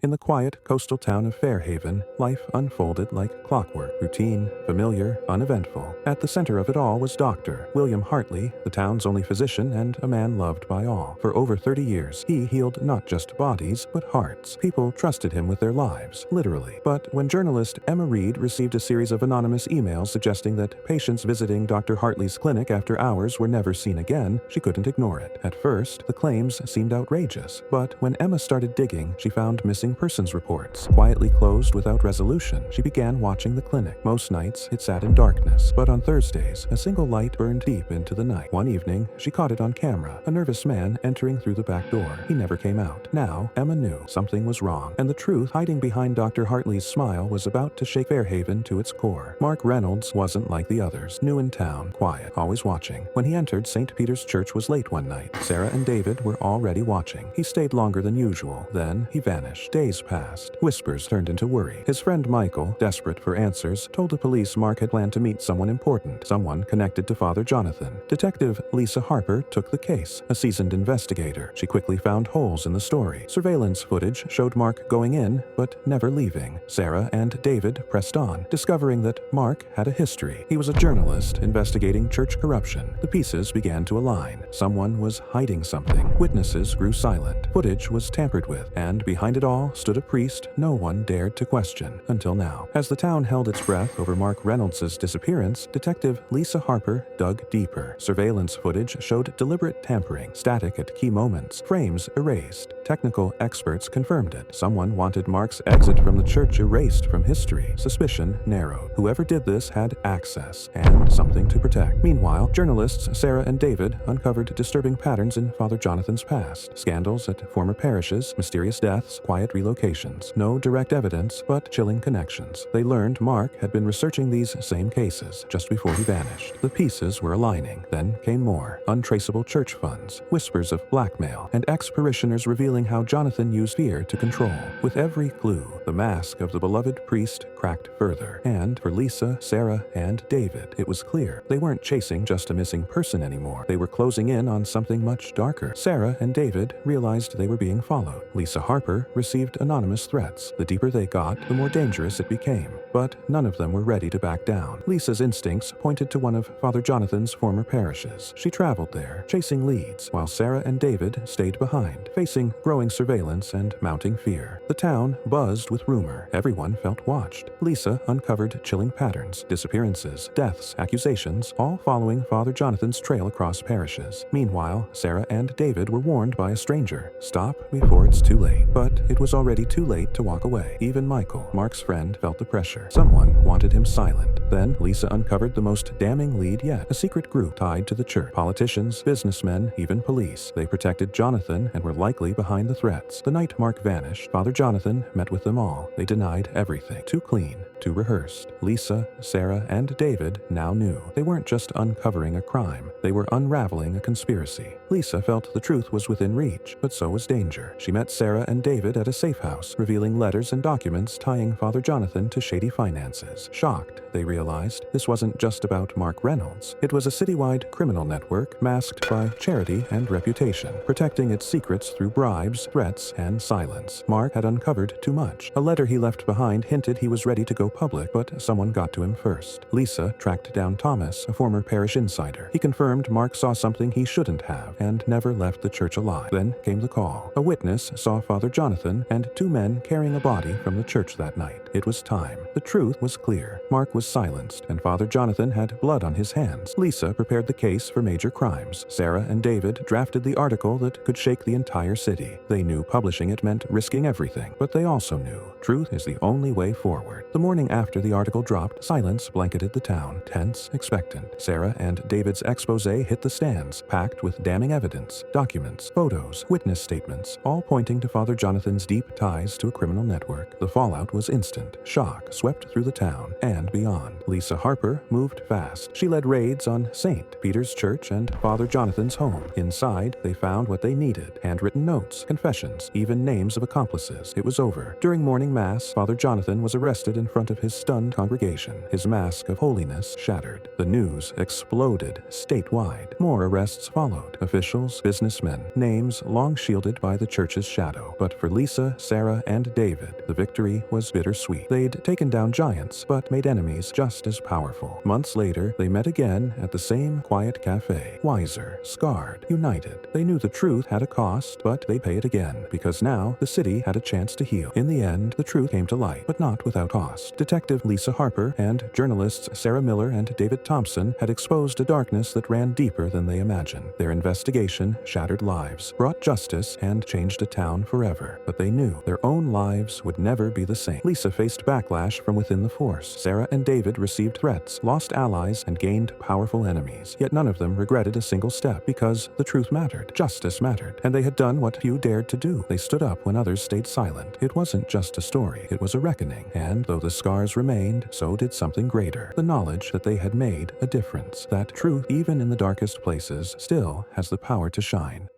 In the quiet coastal town of Fairhaven, life unfolded like clockwork, routine, familiar, uneventful. At the center of it all was Dr. William Hartley, the town's only physician and a man loved by all. For over 30 years, he healed not just bodies, but hearts. People trusted him with their lives, literally. But when journalist Emma Reed received a series of anonymous emails suggesting that patients visiting Dr. Hartley's clinic after hours were never seen again, she couldn't ignore it. At first, the claims seemed outrageous, but when Emma started digging, she found missing persons reports, quietly closed without resolution. She began watching the clinic. Most nights, it sat in darkness, but on Thursdays, a single light burned deep into the night. One evening, she caught it on camera, a nervous man entering through the back door. He never came out. Now, Emma knew something was wrong, and the truth hiding behind Dr. Hartley's smile was about to shake Fairhaven to its core. Mark Reynolds wasn't like the others. New in town, quiet, always watching. When he entered St. Peter's Church was late one night. Sarah and David were already watching. He stayed longer than usual. Then, he vanished. Days passed. Whispers turned into worry. His friend Michael, desperate for answers, told the police Mark had planned to meet someone important, someone connected to Father Jonathan. Detective Lisa Harper took the case, a seasoned investigator. She quickly found holes in the story. Surveillance footage showed Mark going in, but never leaving. Sarah and David pressed on, discovering that Mark had a history. He was a journalist investigating church corruption. The pieces began to align. Someone was hiding something. Witnesses grew silent. Footage was tampered with, and behind it all stood a priest no one dared to question until now. As the town held its breath over Mark Reynolds' disappearance, Detective Lisa Harper dug deeper. Surveillance footage showed deliberate tampering, static at key moments, frames erased. Technical experts confirmed it. Someone wanted Mark's exit from the church erased from history. Suspicion narrowed. Whoever did this had access and something to protect. Meanwhile, journalists Sarah and David uncovered disturbing patterns in Father Jonathan's past. Scandals at former parishes, mysterious deaths, quiet relocations. No direct evidence, but chilling connections. They learned Mark had been researching these same cases just before he vanished. The pieces were aligning. Then came more. Untraceable church funds, whispers of blackmail, and ex-parishioners revealing how Jonathan used fear to control. With every clue, the mask of the beloved priest cracked further. And for Lisa, Sarah, and David, it was clear they weren't chasing just a missing person anymore. They were closing in on something much darker. Sarah and David realized they were being followed. Lisa Harper received anonymous threats. The deeper they got, the more dangerous it became. But none of them were ready to back down. Lisa's instincts pointed to one of Father Jonathan's former parishes. She traveled there, chasing leads, while Sarah and David stayed behind, facing growing surveillance and mounting fear. The town buzzed with rumor. Everyone felt watched. Lisa uncovered chilling patterns, disappearances, deaths, accusations, all following Father Jonathan's trail across parishes. Meanwhile, Sarah and David were warned by a stranger. Stop before it's too late. But it was already too late to walk away. Even Michael, Mark's friend, felt the pressure. Someone wanted him silent. Then Lisa uncovered the most damning lead yet, a secret group tied to the church. Politicians, businessmen, even police. They protected Jonathan and were likely behind the threats. The night Mark vanished, Father Jonathan met with them all. They denied everything. Too clean, too rehearsed. Lisa, Sarah, and David now knew. They weren't just uncovering a crime. They were unraveling a conspiracy. Lisa felt the truth was within reach, but so was danger. She met Sarah and David at a safe house, revealing letters and documents tying Father Jonathan to shady finances. Shocked, they realized this wasn't just about Mark Reynolds. It was a citywide criminal network masked by charity and reputation, protecting its secrets through bribes, threats, and silence. Mark had uncovered too much. A letter he left behind hinted he was ready to go public, but someone got to him first. Lisa tracked down Thomas, a former parish insider. He confirmed Mark saw something he shouldn't have and never left the church alive. Then came the call. A witness saw Father Jonathan and two men carrying a body from the church that night. It was time. The truth was clear. Mark was silenced, and Father Jonathan had blood on his hands. Lisa prepared the case for major crimes. Sarah and David drafted the article that could shake the entire city. They knew publishing it meant risking everything, but they also knew truth is the only way forward. The morning after the article dropped, silence blanketed the town, tense, expectant. Sarah and David's expose hit the stands, packed with damning evidence, documents, photos, witness statements, all pointing to Father Jonathan's deep ties to a criminal network. The fallout was instant. moment, shock swept through the town and beyond. Lisa Harper moved fast. She led raids on St. Peter's Church and Father Jonathan's home. Inside, they found what they needed: handwritten notes, confessions, even names of accomplices. It was over. During morning mass, Father Jonathan was arrested in front of his stunned congregation, his mask of holiness shattered. The news exploded statewide. More arrests followed. Officials, businessmen, names long shielded by the church's shadow. But for Lisa, Sarah, and David, the victory was bittersweet. They'd taken down giants, but made enemies just as powerful. Months later, they met again at the same quiet cafe. Wiser, scarred, united. They knew the truth had a cost, but they'd pay it again, because now the city had a chance to heal. In the end, the truth came to light, but not without cost. Detective Lisa Harper and journalists Sarah Miller and David Thompson had exposed a darkness that ran deeper than they imagined. Their investigation shattered lives, brought justice, and changed a town forever. But they knew their own lives would never be the same. Lisa faced backlash from within the force. Sarah and David received threats, lost allies, and gained powerful enemies. Yet none of them regretted a single step, because the truth mattered, justice mattered, and they had done what few dared to do. They stood up when others stayed silent. It wasn't just a story, it was a reckoning, and though the scars remained, so did something greater: the knowledge that they had made a difference, that truth, even in the darkest places, still has the power to shine.